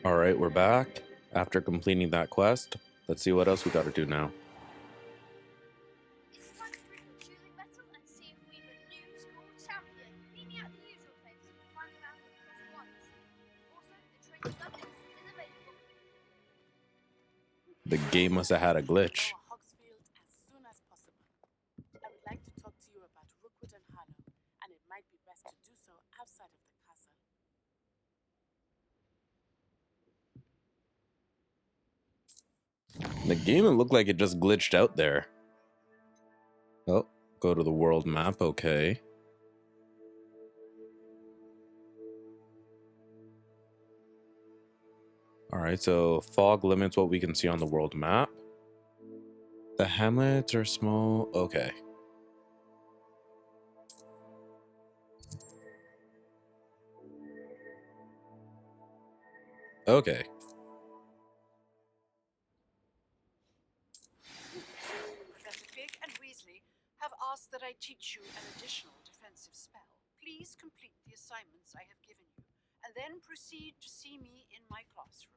Alright, we're back. After completing that quest, let's see what else we gotta do now. It's time for a choosing battle and see if we've a new school champion. Meet me at the usual place and find out who plus ones. Also, the training guidance is available. The game must have had a glitch. Hogsfield as soon as possible. I would like to talk to you about Rookwood and Harlow, and it might be best to do so outside of the castle. The game, it looked like it just glitched out there. Oh, go to the world map, okay. Alright, so fog limits what we can see on the world map. The hamlets are small, okay. Okay. Professor Fig and Weasley have asked that I teach you an additional defensive spell. Please complete the assignments I have given you, and then proceed to see me in my classroom.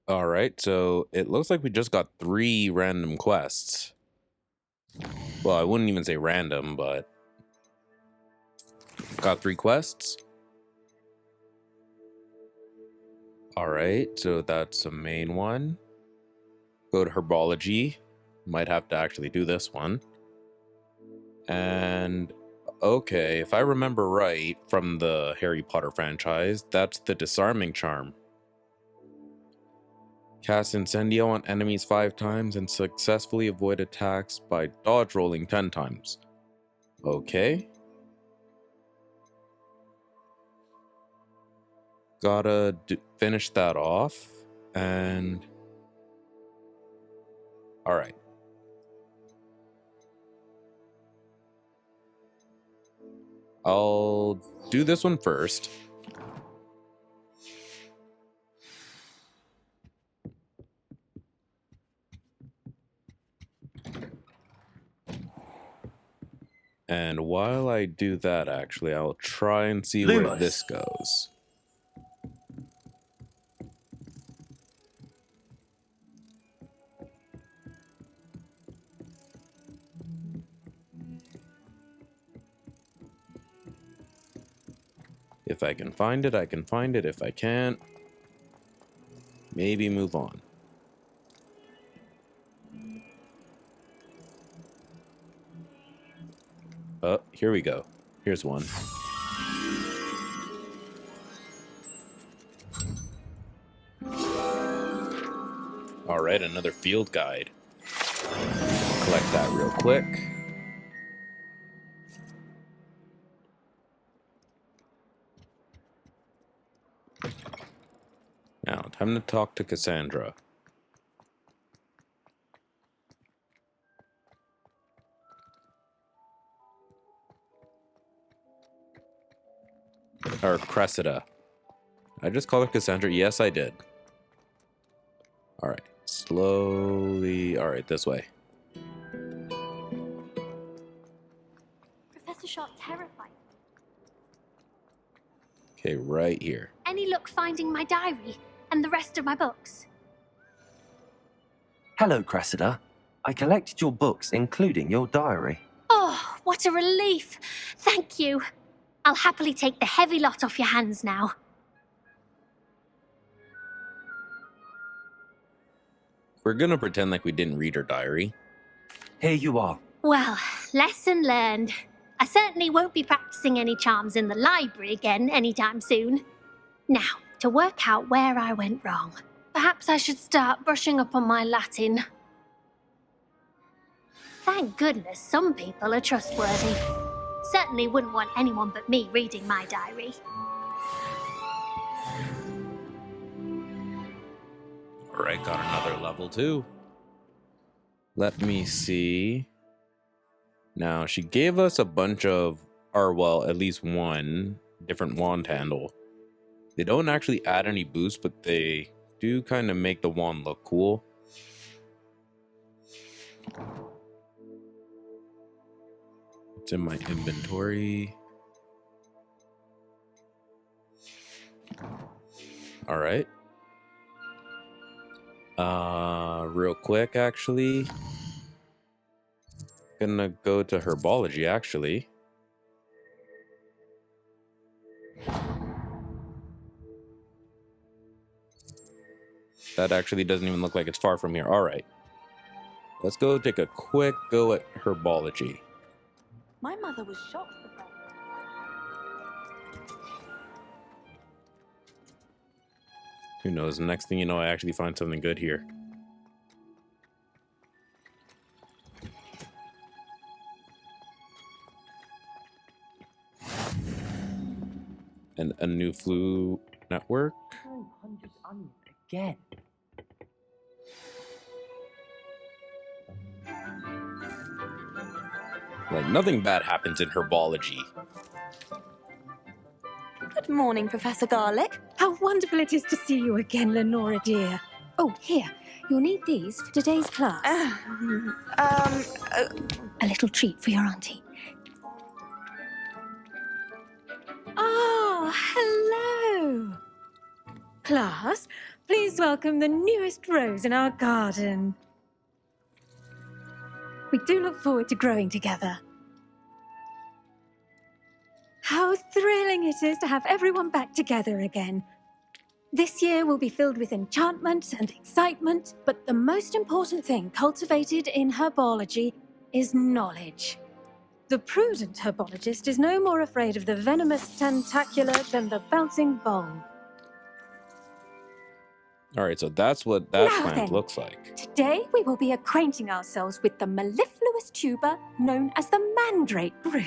Alright, so it looks like we just got 3 random quests. Well, I wouldn't even say random, but got 3 quests. Alright, so that's the main one. Go to Herbology. Might have to actually do this one. And okay, if I remember right from the Harry Potter franchise, that's the disarming charm. Cast Incendio on enemies 5 times and successfully avoid attacks by dodge rolling 10 times. Okay. Gotta finish that off. And alright. I'll do this one first. And while I do that, actually, I'll try and see where this goes. If I can find it, I can find it. If I can't, maybe move on. Oh, here we go. Here's one. Alright, another field guide. Collect that real quick. Now, time to talk to Cassandra. Or Cressida. I just called her Cassandra? Yes, I did. Alright, slowly. Alright, this way. Professor Sharp terrified me. Okay, right here. Any luck finding my diary and the rest of my books? Hello, Cressida. I collected your books, including your diary. Oh, what a relief. Thank you. I'll happily take the heavy lot off your hands now. We're gonna pretend like we didn't read her diary. Here you are. Well, lesson learned. I certainly won't be practicing any charms in the library again anytime soon. Now, to work out where I went wrong. Perhaps I should start brushing up on my Latin. Thank goodness some people are trustworthy. Certainly wouldn't want anyone but me reading my diary. Alright, got another level too. Let me see. Now, she gave us a bunch of, or well, at least one different wand handle. They don't actually add any boost, but they do kind of make the wand look cool. It's in my inventory. All right. Real quick, actually. Gonna go to Herbology, actually. That actually doesn't even look like it's far from here. All right. Let's go take a quick go at Herbology. My mother was shocked. Who knows? Next thing you know, I actually find something good here. And a new flu network. 900 onions again. Like, nothing bad happens in Herbology. Good morning, Professor Garlic. How wonderful it is to see you again, Lenora dear. Oh, here, you'll need these for today's class. A little treat for your auntie. Oh, hello. Class, please welcome the newest rose in our garden. We do look forward to growing together. How thrilling it is to have everyone back together again. This year will be filled with enchantment and excitement, but the most important thing cultivated in herbology is knowledge. The prudent herbologist is no more afraid of the venomous tentacular than the bouncing bulb. All right, so that's what that Now plant then. looks like. Today we will be acquainting ourselves with the mellifluous tuber known as the mandrake root.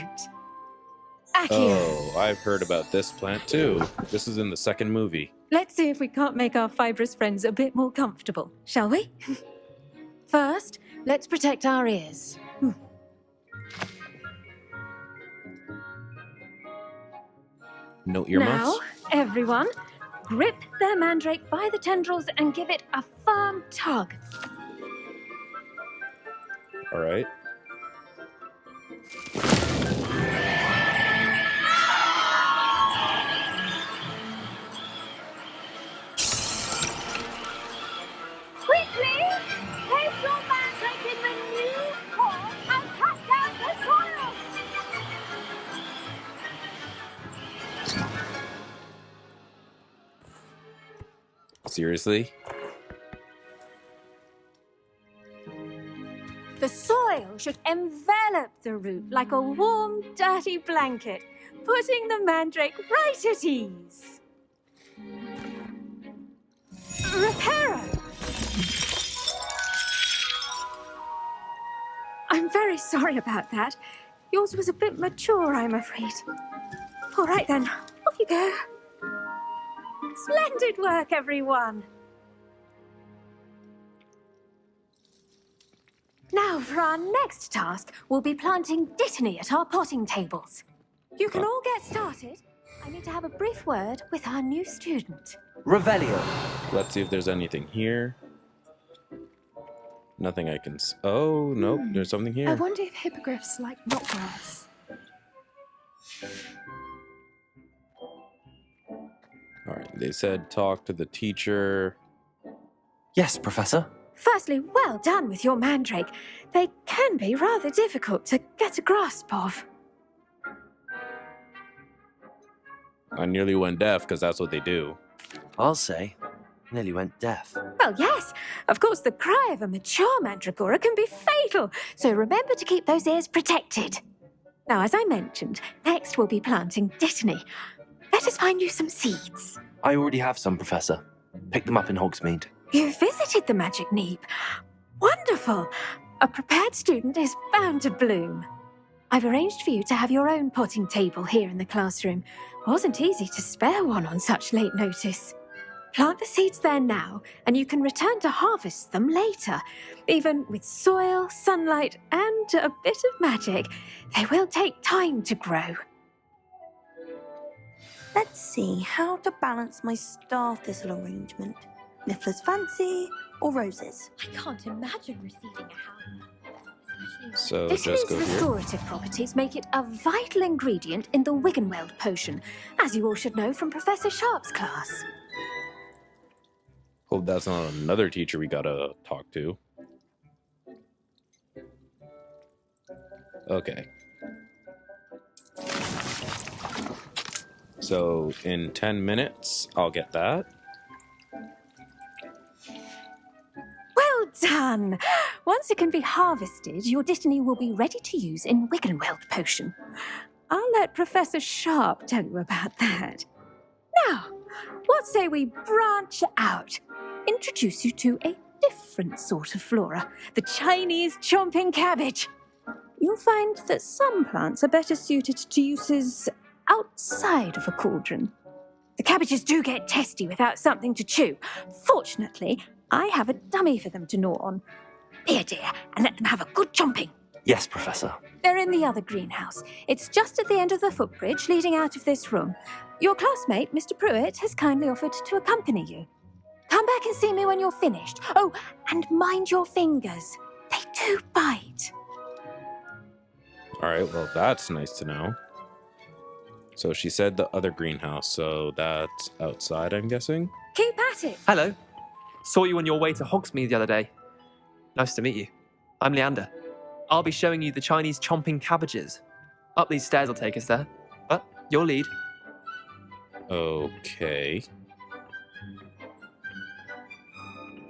Accio. Oh, I've heard about this plant too. This is in the second movie. Let's see if we can't make our fibrous friends a bit more comfortable, shall we? First, let's protect our ears. No earmuffs? Now, everyone, grip their mandrake by the tendrils and give it a firm tug. All right. Quickly! Place your mandrake in the new pot and cut down the soil! Seriously? The soil should envelop the root like a warm, dirty blanket, putting the mandrake right at ease. Reparo! I'm very sorry about that. Yours was a bit mature, I'm afraid. All right then, off you go. Splendid work, everyone. Now, for our next task, we'll be planting dittany at our potting tables. You can all get started. I need to have a brief word with our new student. Revelio. Let's see if there's anything here. Nothing I can... Oh, nope, there's something I here. wonder if hippogriffs like knotgrass. All right, they said talk to the teacher. Yes, Professor. Firstly, well done with your mandrake. They can be rather difficult to get a grasp of. I nearly went deaf because that's what they do. I'll say. Nearly went deaf. Well, yes, of course, the cry of a mature mandragora can be fatal, so remember to keep those ears protected. Now, as I mentioned, next we'll be planting dittany. Let us find you some seeds. I already have some, Professor. Picked them up in Hogsmeade. You visited the Magic Neep. Wonderful. A prepared student is bound to bloom. I've arranged for you to have your own potting table here in the classroom. Wasn't easy to spare one on such late notice. Plant the seeds there now, and you can return to harvest them later. Even with soil, sunlight, and a bit of magic, they will take time to grow. Let's see how to balance my star thistle arrangement. Niffler's fancy or roses? I can't imagine receiving a help. So This just go here. restorative properties make it a vital ingredient in the Wiggenweld potion, as you all should know from Professor Sharp's class. Hope that's not another teacher we gotta talk to. Okay. So in 10 minutes, I'll get that. Well done! Once it can be harvested, your Dittany will be ready to use in Wiggenweld potion. I'll let Professor Sharp tell you about that. Now, what say we branch out? Introduce you to a different sort of flora, the Chinese chomping cabbage. You'll find that some plants are better suited to uses outside of a cauldron. The cabbages do get testy without something to chew. Fortunately, I have a dummy for them to gnaw on. Here, dear, and let them have a good chomping. Yes, Professor. They're in the other greenhouse. It's just at the end of the footbridge leading out of this room. Your classmate, Mr. Pruitt, has kindly offered to accompany you. Come back and see me when you're finished. Oh, and mind your fingers. They do bite. All right, well, that's nice to know. So she said the other greenhouse, so that's outside, I'm guessing? Keep at it. Hello. Saw you on your way to Hogsmeade the other day. Nice to meet you. I'm Leander. I'll be showing you the Chinese chomping cabbages. Up these stairs will take us there. But your lead. Okay.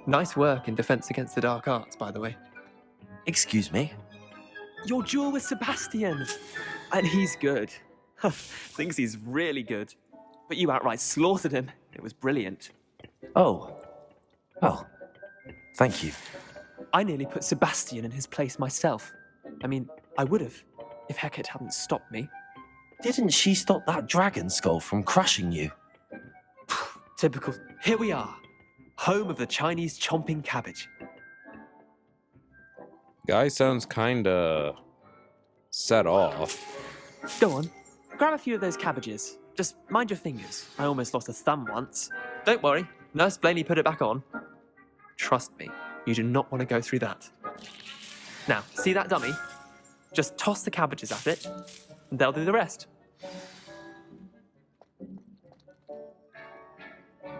Nice work in Defense Against the Dark Arts, by the way. Excuse me? Your duel with Sebastian. And he's good. Thinks he's really good. But you outright slaughtered him. It was brilliant. Oh. Well, thank you. I nearly put Sebastian in his place myself. I mean, I would have, if Hecate hadn't stopped me. Didn't she stop that dragon skull from crushing you? Typical. Here we are. Home of the Chinese chomping cabbage. Guy sounds kinda set off. Go on. Grab a few of those cabbages. Just mind your fingers. I almost lost a thumb once. Don't worry. Nurse Blaney put it back on. Trust me, you do not want to go through that. Now, see that dummy? Just toss the cabbages at it, and they'll do the rest.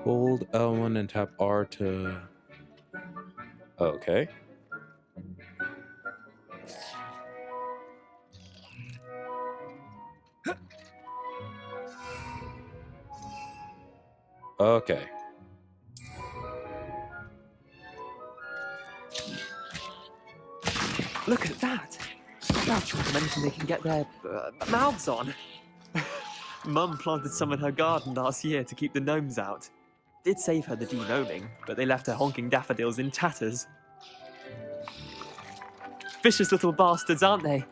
Hold L1 and tap R to... Okay. Okay. Look at that. I'll show them anything they can get their mouths on. Mum planted some in her garden last year to keep the gnomes out. Did save her the de-gnoming, but they left her honking daffodils in tatters. Vicious little bastards, aren't they?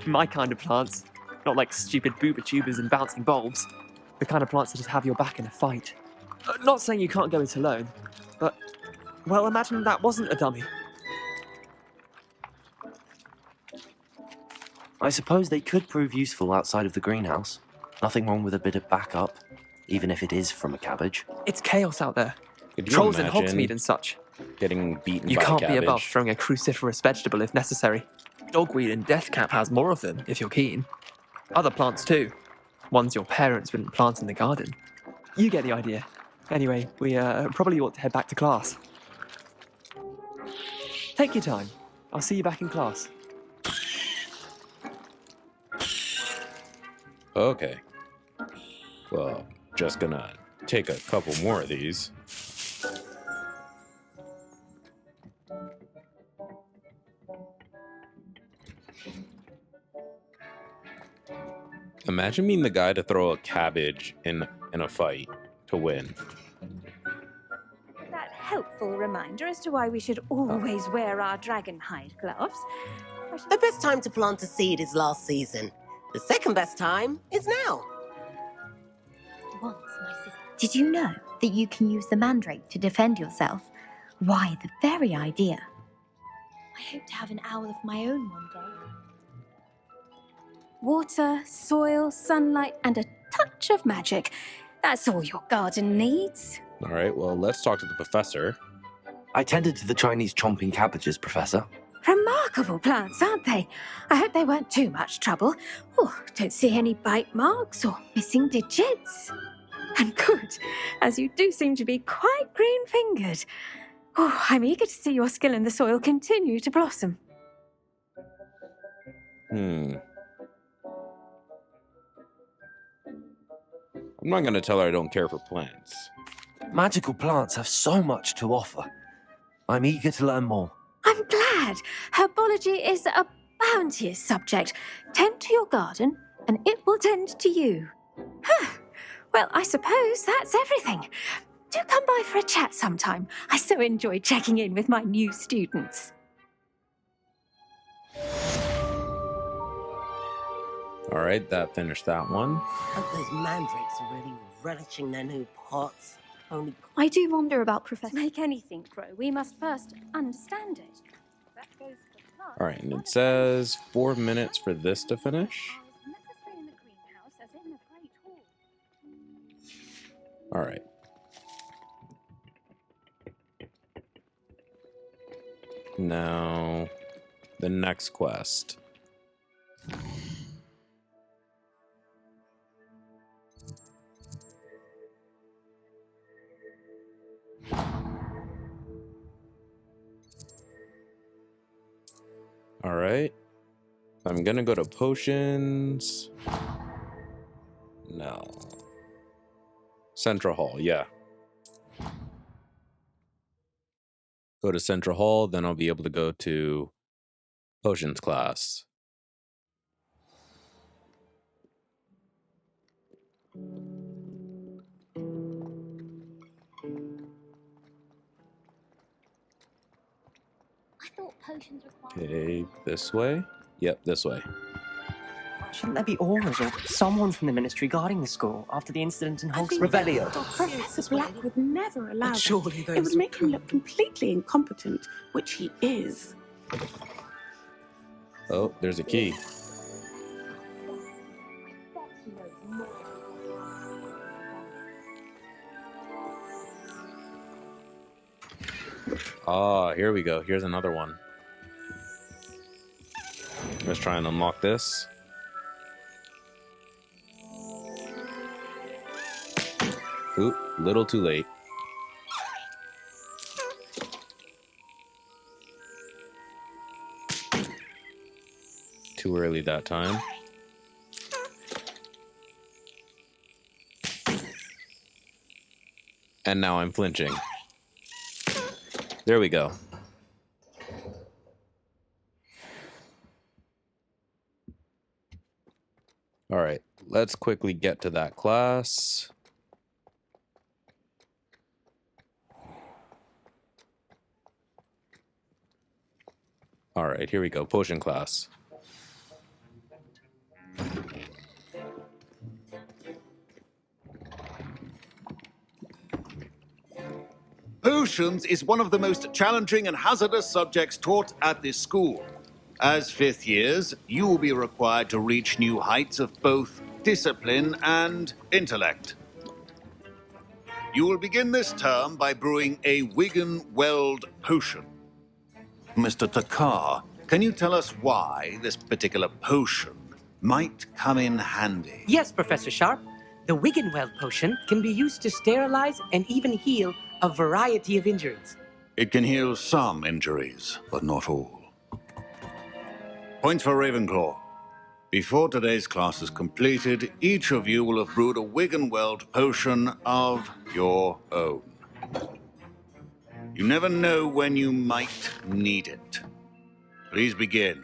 My kind of plants. Not like stupid booba tubers and bouncing bulbs. The kind of plants that just have your back in a fight. Not saying you can't go it alone, but, well, imagine that wasn't a dummy. I suppose they could prove useful outside of the greenhouse. Nothing wrong with a bit of backup, even if it is from a cabbage. It's chaos out there. Could you Trolls in imagine Hogsmeade and such. getting beaten You by can't cabbage? be above throwing a cruciferous vegetable if necessary. Dogweed and deathcap has more of them, if you're keen. Other plants too. Ones your parents wouldn't plant in the garden. You get the idea. Anyway, we probably ought to head back to class. Take your time. I'll see you back in class. Okay. Well, just gonna take a couple more of these. Imagine being the guy to throw a cabbage in a fight to win. That helpful reminder as to why we should always wear our dragon hide gloves. The best time to plant a seed is last season. The second best time is now. Once, my sister. Did you know that you can use the mandrake to defend yourself? Why, the very idea. I hope to have an owl of my own one day. Water, soil, sunlight, and a touch of magic. That's all your garden needs. All right, well, let's talk to the professor. I tended to the Chinese chomping cabbages, Professor. Remarkable plants, aren't they? I hope they weren't too much trouble. Oh, don't see any bite marks or missing digits. And good, as you do seem to be quite green-fingered. Oh, I'm eager to see your skill in the soil continue to blossom. I'm not going to tell her I don't care for plants. Magical plants have so much to offer. I'm eager to learn more. I'm glad. Herbology is a bounteous subject. Tend to your garden, and it will tend to you. Well, I suppose that's everything. Do come by for a chat sometime. I so enjoy checking in with my new students. All right, that finished that one. Hope those mandrakes are really relishing their new pots. Only I do wonder about To Professor. make anything grow, we must first understand it. That goes for plants. All right, and it says 4 minutes for this to finish. Necessary in the greenhouse as in the great hall. All right. Now, the next quest. All right. I'm gonna go to potions. No. Central Hall, yeah. Go to Central Hall, then I'll be able to go to potions class. I thought potions required. Okay, this way? Yep, this way. Shouldn't there be auras or someone from the ministry guarding the school after the incident in Hogwarts? Revelio. Professor Black would never allow But that. surely It those would make him who look completely incompetent, which he is. Oh, there's a key. Ah, here we go. Here's another one. Let's try and unlock this. Oop, little too late. Too early that time. And now I'm flinching. There we go. All right, let's quickly get to that class. All right, here we go. Potion class. Potions is one of the most challenging and hazardous subjects taught at this school. As fifth years, you will be required to reach new heights of both discipline and intellect. You will begin this term by brewing a Wigan-Weld potion. Mr. Takar, can you tell us why this particular potion might come in handy? Yes, Professor Sharp. The Wiggenweld potion can be used to sterilize and even heal a variety of injuries. It can heal some injuries, but not all. Point for Ravenclaw. Before today's class is completed, each of you will have brewed a Wiggenweld potion of your own. You never know when you might need it. Please begin.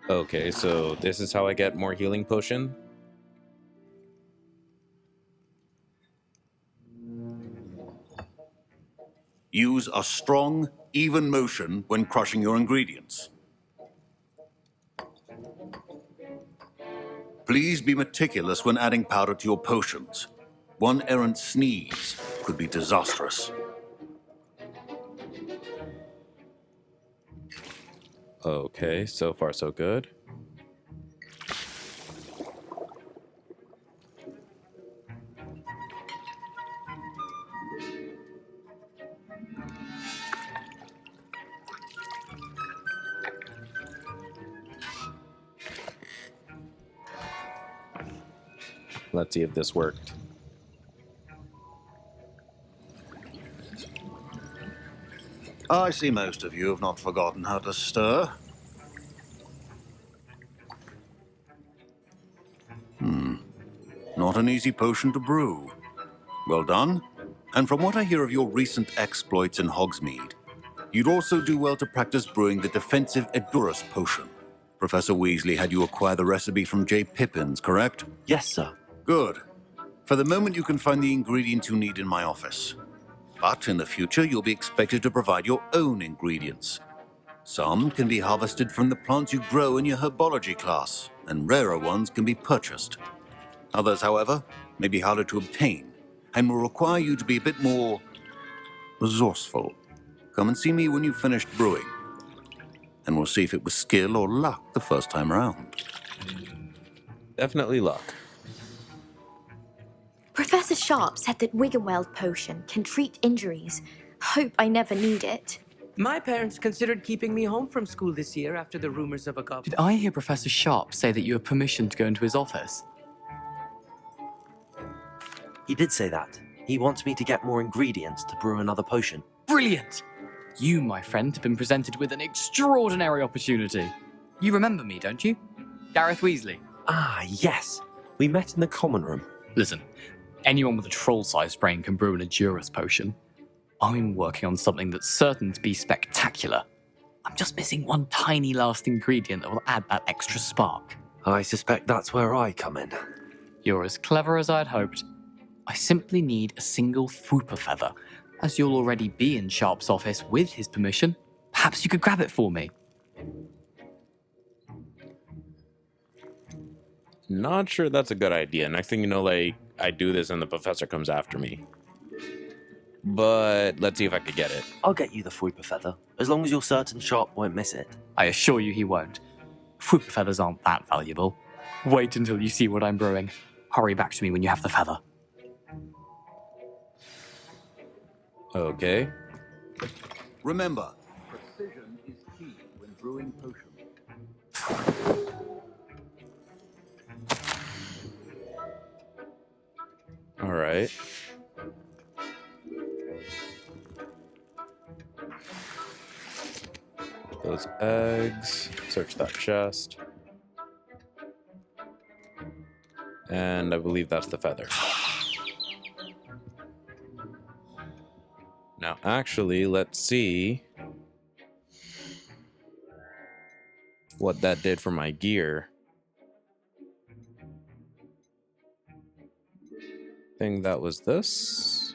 Okay, so this is how I get more healing potion. Use a strong, even motion when crushing your ingredients. Please be meticulous when adding powder to your potions. One errant sneeze could be disastrous. Okay, so far so good. Let's see if this worked. I see most of you have not forgotten how to stir. Not an easy potion to brew. Well done. And from what I hear of your recent exploits in Hogsmeade, you'd also do well to practice brewing the defensive Edurus potion. Professor Weasley had you acquire the recipe from J. Pippins, correct? Yes, sir. Good. For the moment, you can find the ingredients you need in my office. But in the future, you'll be expected to provide your own ingredients. Some can be harvested from the plants you grow in your Herbology class, and rarer ones can be purchased. Others, however, may be harder to obtain, and will require you to be a bit more resourceful. Come and see me when you've finished brewing, and we'll see if it was skill or luck the first time around. Definitely luck. Professor Sharp said that Wiggenweld potion can treat injuries. Hope I never need it. My parents considered keeping me home from school this year after the rumors of a goblin. Did I hear Professor Sharp say that you have permission to go into his office? He did say that. He wants me to get more ingredients to brew another potion. Brilliant! You, my friend, have been presented with an extraordinary opportunity. You remember me, don't you? Gareth Weasley. Ah, yes. We met in the common room. Listen, anyone with a troll-sized brain can brew an Edurus potion. I'm working on something that's certain to be spectacular. I'm just missing one tiny last ingredient that will add that extra spark. I suspect that's where I come in. You're as clever as I'd hoped. I simply need a single Fwooper feather. As you'll already be in Sharp's office with his permission, perhaps you could grab it for me. Not sure that's a good idea. Next thing you know, like, I do this and the professor comes after me. But let's see if I could get it. I'll get you the Fwooper feather, as long as you're certain Sharp won't miss it. I assure you he won't. Fwooper feathers aren't that valuable. Wait until you see what I'm brewing. Hurry back to me when you have the feather. Okay. Remember, precision is key when brewing potions. All right. Those eggs. Search that chest. And I believe that's the feather. Now, actually, let's see what that did for my gear. I think that was this.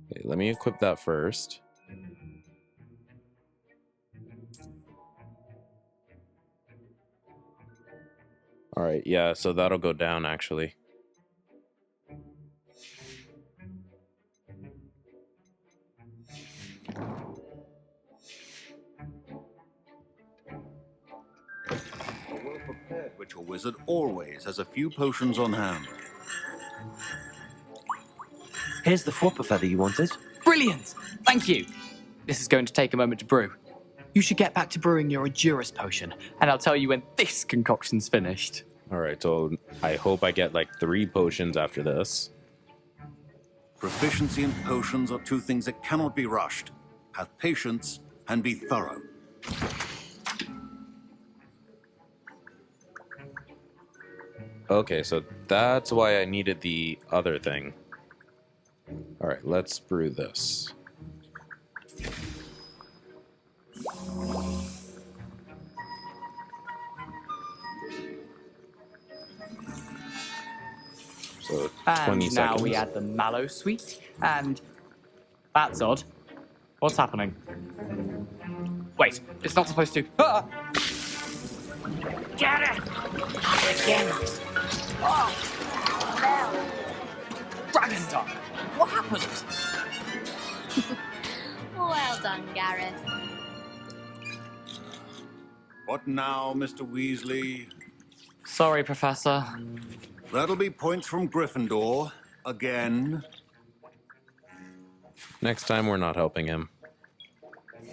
Okay, let me equip that first. All right, yeah, so that'll go down actually. A well-prepared ritual wizard always has a few potions on hand. Here's the Fwooper feather you wanted. Brilliant! Thank you! This is going to take a moment to brew. You should get back to brewing your Edurus potion, and I'll tell you when this concoction's finished. All right, so I hope I get like 3 potions after this. Proficiency in potions are two things that cannot be rushed. Have patience and be thorough. Okay, so that's why I needed the other thing. All right, let's brew this. So 20 and seconds. now we add the mallow sweet, and that's odd. What's happening? Wait, it's not supposed to. Ah! Get it! Again. Oh, Dragon Dog! What happened? Well done, Gareth. What now, Mr. Weasley? Sorry, Professor. That'll be points from Gryffindor. Again. Next time we're not helping him.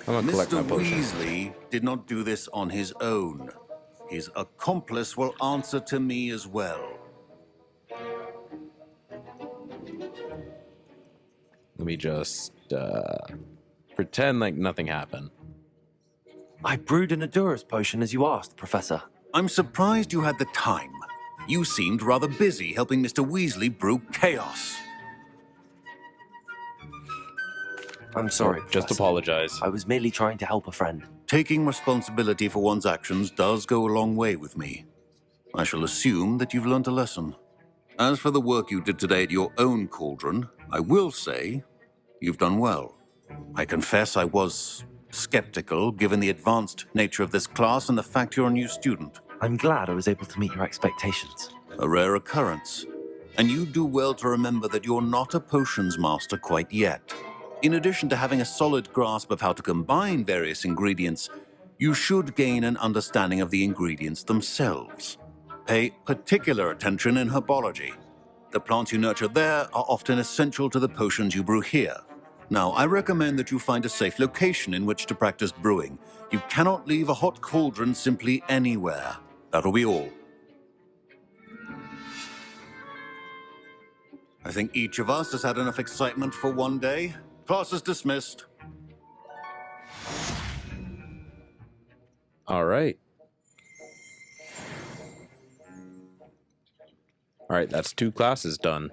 I'm gonna collect my Mr. potions. Weasley did not do this on his own. His accomplice will answer to me as well. Let me just pretend like nothing happened. I brewed an Adurus potion as you asked, Professor. I'm surprised you had the time. You seemed rather busy helping Mr. Weasley brew chaos. I'm sorry, Just Professor. apologize. I was merely trying to help a friend. Taking responsibility for one's actions does go a long way with me. I shall assume that you've learnt a lesson. As for the work you did today at your own cauldron, I will say you've done well. I confess I was skeptical, given the advanced nature of this class and the fact you're a new student. I'm glad I was able to meet your expectations. A rare occurrence. And you do well to remember that you're not a potions master quite yet. In addition to having a solid grasp of how to combine various ingredients, you should gain an understanding of the ingredients themselves. Pay particular attention in herbology. The plants you nurture there are often essential to the potions you brew here. Now, I recommend that you find a safe location in which to practice brewing. You cannot leave a hot cauldron simply anywhere. That'll be all. I think each of us has had enough excitement for one day. Class is dismissed. All right. All right, that's 2 classes done.